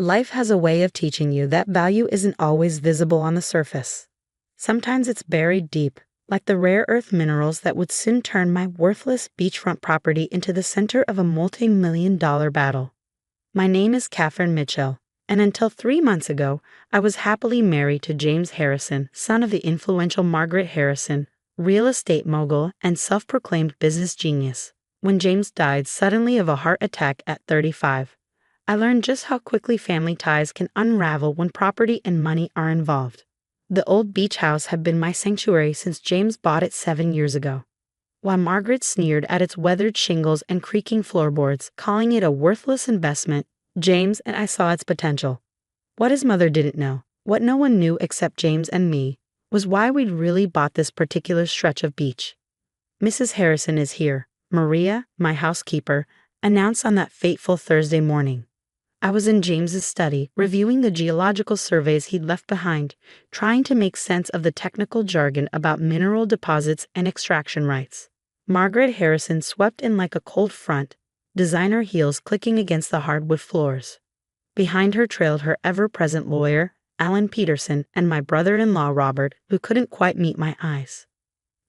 Life has a way of teaching you that value isn't always visible on the surface. Sometimes it's buried deep, like the rare earth minerals that would soon turn my worthless beachfront property into the center of a multi-million-dollar battle. My name is Catherine Mitchell, and until 3 months ago, I was happily married to James Harrison, son of the influential Margaret Harrison, real estate mogul and self-proclaimed business genius. When James died suddenly of a heart attack at 35, I learned just how quickly family ties can unravel when property and money are involved. The old beach house had been my sanctuary since James bought it 7 years ago. While Margaret sneered at its weathered shingles and creaking floorboards, calling it a worthless investment, James and I saw its potential. What his mother didn't know, what no one knew except James and me, was why we'd really bought this particular stretch of beach. "Mrs. Harrison is here," Maria, my housekeeper, announced on that fateful Thursday morning. I was in James's study, reviewing the geological surveys he'd left behind, trying to make sense of the technical jargon about mineral deposits and extraction rights. Margaret Harrison swept in like a cold front, designer heels clicking against the hardwood floors. Behind her trailed her ever-present lawyer, Alan Peterson, and my brother-in-law Robert, who couldn't quite meet my eyes.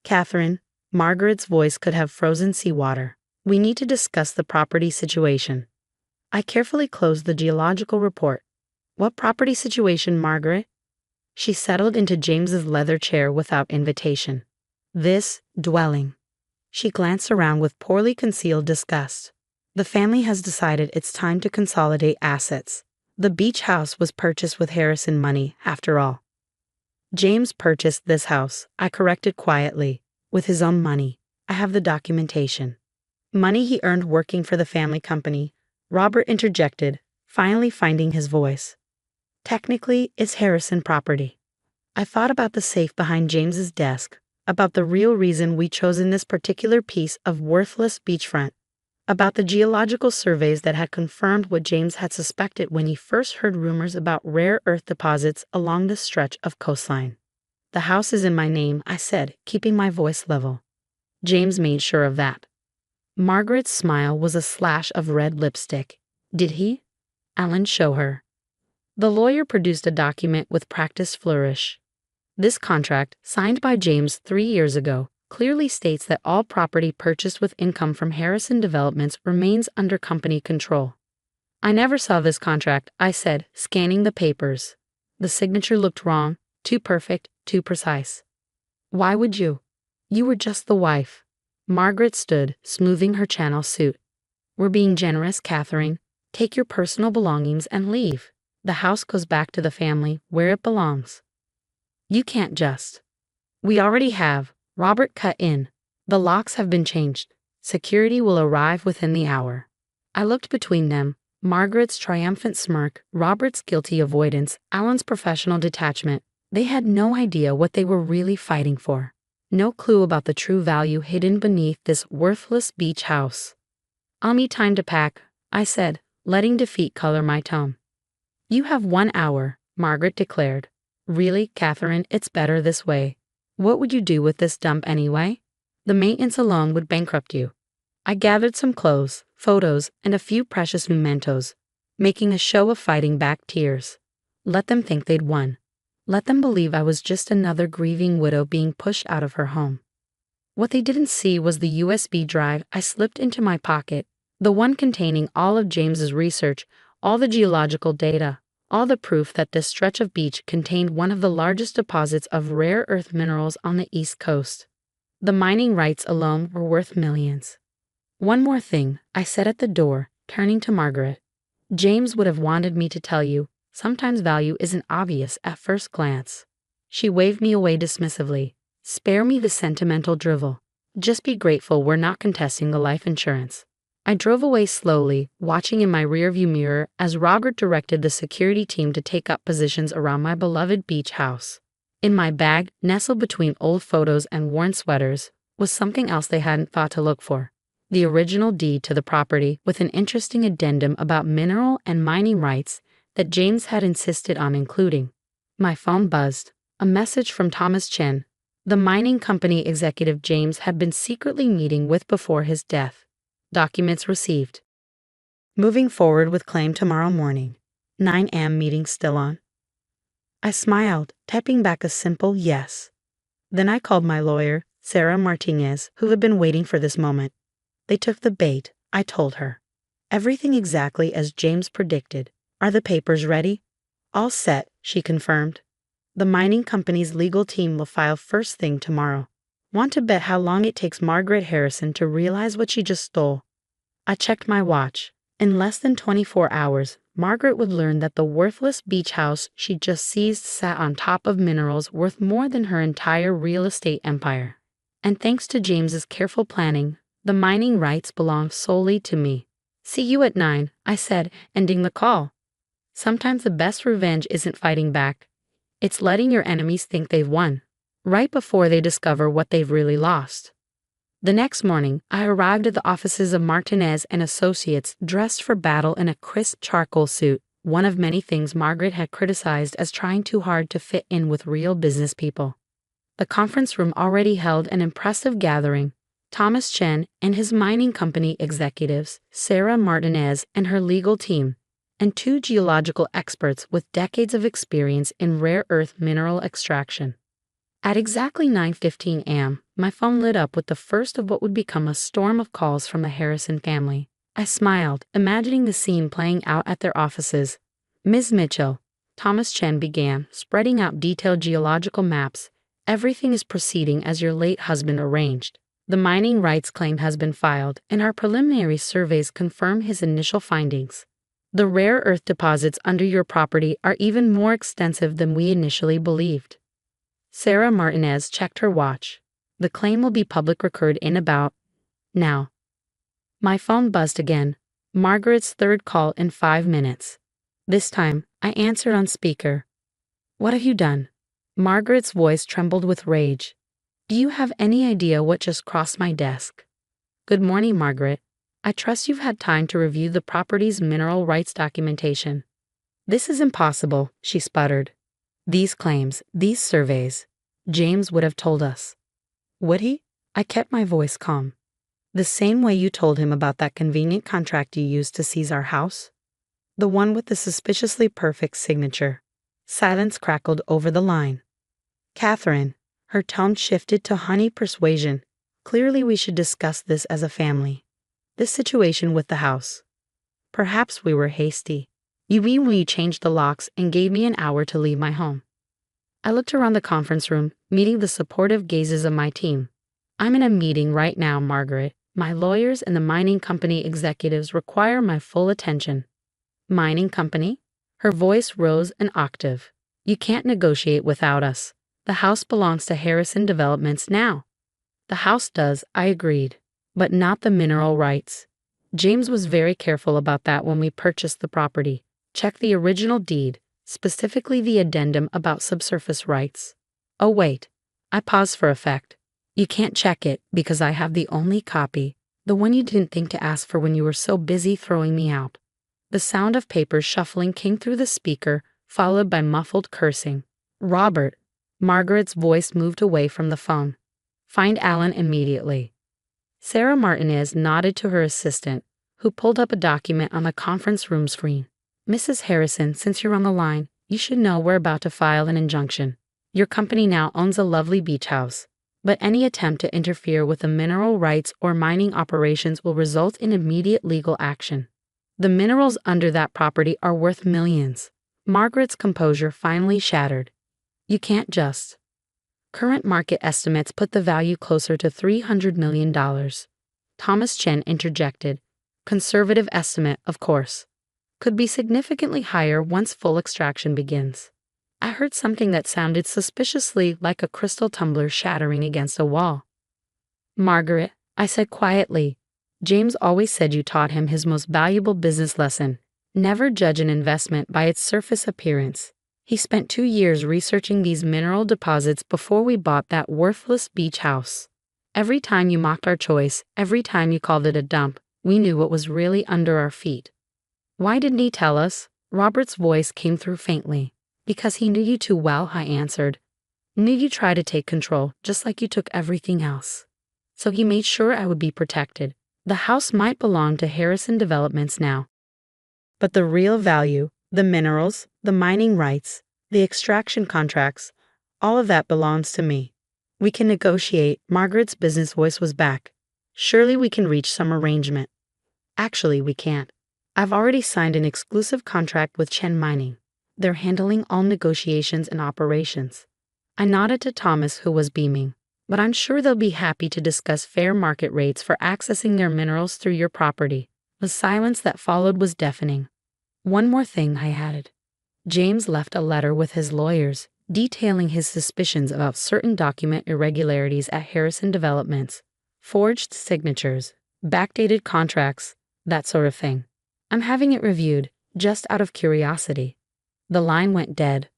"Catherine," Margaret's voice could have frozen seawater, "we need to discuss the property situation." I carefully closed the geological report. "What property situation, Margaret?" She settled into James's leather chair without invitation. "This dwelling." She glanced around with poorly concealed disgust. "The family has decided it's time to consolidate assets. The beach house was purchased with Harrison money, after all." "James purchased this house," I corrected quietly, "with his own money. I have the documentation." "Money he earned working for the family company," Robert interjected, finally finding his voice. "Technically, it's Harrison property." I thought about the safe behind James's desk, about the real reason we'd chosen this particular piece of worthless beachfront, about the geological surveys that had confirmed what James had suspected when he first heard rumors about rare earth deposits along this stretch of coastline. "The house is in my name," I said, keeping my voice level. "James made sure of that." Margaret's smile was a slash of red lipstick. "Did he?" Alan showed her. The lawyer produced a document with practiced flourish. "This contract, signed by James 3 years ago, clearly states that all property purchased with income from Harrison Developments remains under company control." "I never saw this contract," I said, scanning the papers. The signature looked wrong, too perfect, too precise. "Why would you? You were just the wife." Margaret stood, smoothing her channel suit. "We're being generous, Catherine. Take your personal belongings and leave. The house goes back to the family, where it belongs." "You can't just." "We already have," Robert cut in. "The locks have been changed. Security will arrive within the hour." I looked between them, Margaret's triumphant smirk, Robert's guilty avoidance, Alan's professional detachment. They had no idea what they were really fighting for. No clue about the true value hidden beneath this worthless beach house. "I'll need time to pack," I said, letting defeat color my tone. "You have 1 hour," Margaret declared. "Really, Catherine, it's better this way. What would you do with this dump anyway? The maintenance alone would bankrupt you." I gathered some clothes, photos, and a few precious mementos, making a show of fighting back tears. Let them think they'd won. Let them believe I was just another grieving widow being pushed out of her home. What they didn't see was the USB drive I slipped into my pocket, the one containing all of James's research, all the geological data, all the proof that this stretch of beach contained one of the largest deposits of rare earth minerals on the East Coast. The mining rights alone were worth millions. "One more thing," I said at the door, turning to Margaret. "James would have wanted me to tell you, sometimes value isn't obvious at first glance." She waved me away dismissively. "Spare me the sentimental drivel. Just be grateful we're not contesting the life insurance." I drove away slowly, watching in my rearview mirror as Robert directed the security team to take up positions around my beloved beach house. In my bag, nestled between old photos and worn sweaters, was something else they hadn't thought to look for. The original deed to the property with an interesting addendum about mineral and mining rights that James had insisted on including. My phone buzzed. A message from Thomas Chen, the mining company executive James had been secretly meeting with before his death. Documents received. Moving forward with claim tomorrow morning. 9 a.m. meeting still on? I smiled, typing back a simple yes. Then I called my lawyer, Sarah Martinez, who had been waiting for this moment. They took the bait, I told her. Everything exactly as James predicted. Are the papers ready? All set, she confirmed. The mining company's legal team will file first thing tomorrow. Want to bet how long it takes Margaret Harrison to realize what she just stole? I checked my watch. In less than 24 hours, Margaret would learn that the worthless beach house she just seized sat on top of minerals worth more than her entire real estate empire. And thanks to James's careful planning, the mining rights belong solely to me. See you at 9, I said, ending the call. Sometimes the best revenge isn't fighting back. It's letting your enemies think they've won, right before they discover what they've really lost. The next morning, I arrived at the offices of Martinez and Associates dressed for battle in a crisp charcoal suit, one of many things Margaret had criticized as trying too hard to fit in with real business people. The conference room already held an impressive gathering. Thomas Chen and his mining company executives, Sarah Martinez and her legal team, and 2 geological experts with decades of experience in rare earth mineral extraction. At exactly 9:15 a.m., my phone lit up with the first of what would become a storm of calls from the Harrison family. I smiled, imagining the scene playing out at their offices. Ms. Mitchell, Thomas Chen began, spreading out detailed geological maps. Everything is proceeding as your late husband arranged. The mining rights claim has been filed, and our preliminary surveys confirm his initial findings. The rare earth deposits under your property are even more extensive than we initially believed. Sarah Martinez checked her watch. The claim will be public record in about now. My phone buzzed again. Margaret's third call in 5 minutes. This time, I answered on speaker. What have you done? Margaret's voice trembled with rage. Do you have any idea what just crossed my desk? Good morning, Margaret. I trust you've had time to review the property's mineral rights documentation. This is impossible, she sputtered. These claims, these surveys. James would have told us. Would he? I kept my voice calm. The same way you told him about that convenient contract you used to seize our house? The one with the suspiciously perfect signature. Silence crackled over the line. Catherine, her tone shifted to honey persuasion. Clearly we should discuss this as a family. This situation with the house. Perhaps we were hasty. You mean when you changed the locks and gave me an hour to leave my home? I looked around the conference room, meeting the supportive gazes of my team. I'm in a meeting right now, Margaret. My lawyers and the mining company executives require my full attention. Mining company? Her voice rose an octave. You can't negotiate without us. The house belongs to Harrison Developments now. The house does, I agreed, but not the mineral rights. James was very careful about that when we purchased the property. Check the original deed, specifically the addendum about subsurface rights. Oh wait, I paused for effect. You can't check it because I have the only copy, the one you didn't think to ask for when you were so busy throwing me out. The sound of papers shuffling came through the speaker, followed by muffled cursing. Robert. Margaret's voice moved away from the phone. Find Alan immediately. Sarah Martinez nodded to her assistant, who pulled up a document on the conference room screen. Mrs. Harrison, since you're on the line, you should know we're about to file an injunction. Your company now owns a lovely beach house, but any attempt to interfere with the mineral rights or mining operations will result in immediate legal action. The minerals under that property are worth millions. Margaret's composure finally shattered. You can't just. Current market estimates put the value closer to $300 million. Thomas Chen interjected. Conservative estimate, of course. Could be significantly higher once full extraction begins. I heard something that sounded suspiciously like a crystal tumbler shattering against a wall. Margaret, I said quietly, James always said you taught him his most valuable business lesson. Never judge an investment by its surface appearance. He spent 2 years researching these mineral deposits before we bought that worthless beach house. Every time you mocked our choice, every time you called it a dump, we knew what was really under our feet. Why didn't he tell us? Robert's voice came through faintly. Because he knew you too well, I answered. Knew you tried to take control, just like you took everything else. So he made sure I would be protected. The house might belong to Harrison Developments now, but the real value, The minerals, the mining rights, the extraction contracts, all of that belongs to me. We can negotiate. Margaret's business voice was back. Surely we can reach some arrangement. Actually, we can't. I've already signed an exclusive contract with Chen Mining. They're handling all negotiations and operations. I nodded to Thomas, who was beaming. But I'm sure they'll be happy to discuss fair market rates for accessing their minerals through your property. The silence that followed was deafening. One more thing, I added. James left a letter with his lawyers, detailing his suspicions about certain document irregularities at Harrison Developments, forged signatures, backdated contracts, that sort of thing. I'm having it reviewed, just out of curiosity. The line went dead.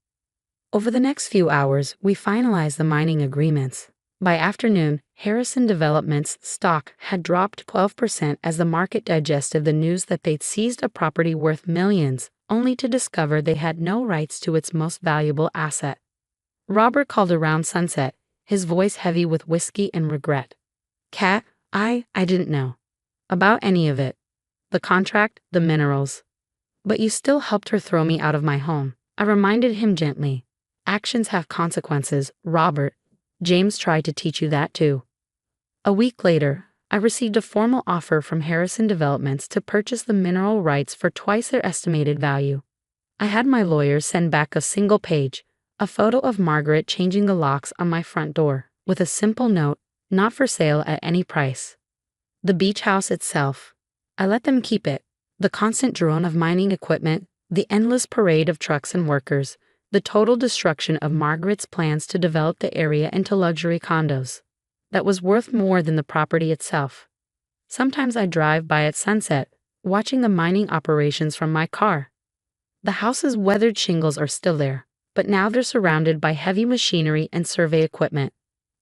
Over the next few hours, we finalized the mining agreements. By afternoon, Harrison Developments' stock had dropped 12% as the market digested the news that they'd seized a property worth millions, only to discover they had no rights to its most valuable asset. Robert called around sunset, his voice heavy with whiskey and regret. Kat, I didn't know about any of it. The contract, the minerals. But you still helped her throw me out of my home. I reminded him gently. Actions have consequences, Robert. James tried to teach you that too. A week later, I received a formal offer from Harrison Developments to purchase the mineral rights for twice their estimated value. I had my lawyers send back a single page, a photo of Margaret changing the locks on my front door, with a simple note, not for sale at any price. The beach house itself. I let them keep it. The constant drone of mining equipment, the endless parade of trucks and workers, the total destruction of Margaret's plans to develop the area into luxury condos. That was worth more than the property itself. Sometimes I drive by at sunset, watching the mining operations from my car. The house's weathered shingles are still there, but now they're surrounded by heavy machinery and survey equipment.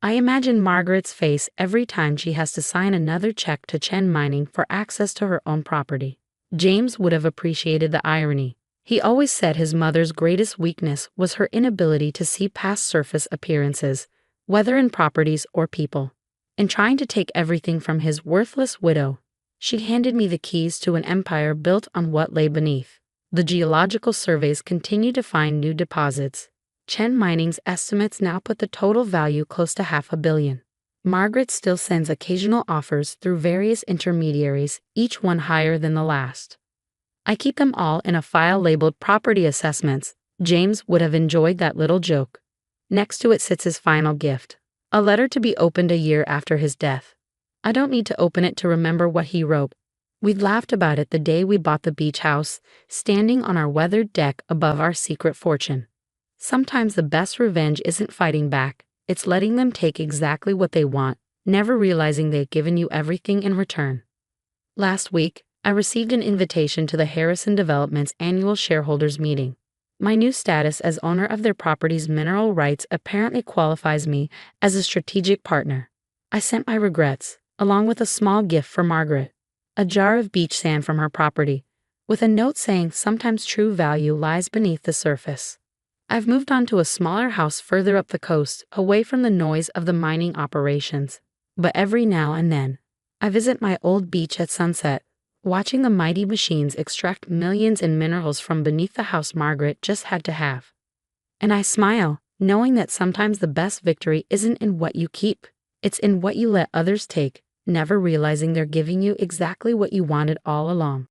I imagine Margaret's face every time she has to sign another check to Chen Mining for access to her own property. James would have appreciated the irony. He always said his mother's greatest weakness was her inability to see past surface appearances, whether in properties or people. In trying to take everything from his worthless widow, she handed me the keys to an empire built on what lay beneath. The geological surveys continue to find new deposits. Chen Mining's estimates now put the total value close to $500 million. Margaret still sends occasional offers through various intermediaries, each one higher than the last. I keep them all in a file labeled Property Assessments. James would have enjoyed that little joke. Next to it sits his final gift, a letter to be opened a year after his death. I don't need to open it to remember what he wrote. We'd laughed about it the day we bought the beach house, standing on our weathered deck above our secret fortune. Sometimes the best revenge isn't fighting back, it's letting them take exactly what they want, never realizing they've given you everything in return. Last week, I received an invitation to the Harrison Developments annual shareholders meeting. My new status as owner of their property's mineral rights apparently qualifies me as a strategic partner. I sent my regrets, along with a small gift for Margaret, a jar of beach sand from her property, with a note saying sometimes true value lies beneath the surface. I've moved on to a smaller house further up the coast, away from the noise of the mining operations. But every now and then, I visit my old beach at sunset, watching the mighty machines extract millions in minerals from beneath the house Margaret just had to have. And I smile, knowing that sometimes the best victory isn't in what you keep, it's in what you let others take, never realizing they're giving you exactly what you wanted all along.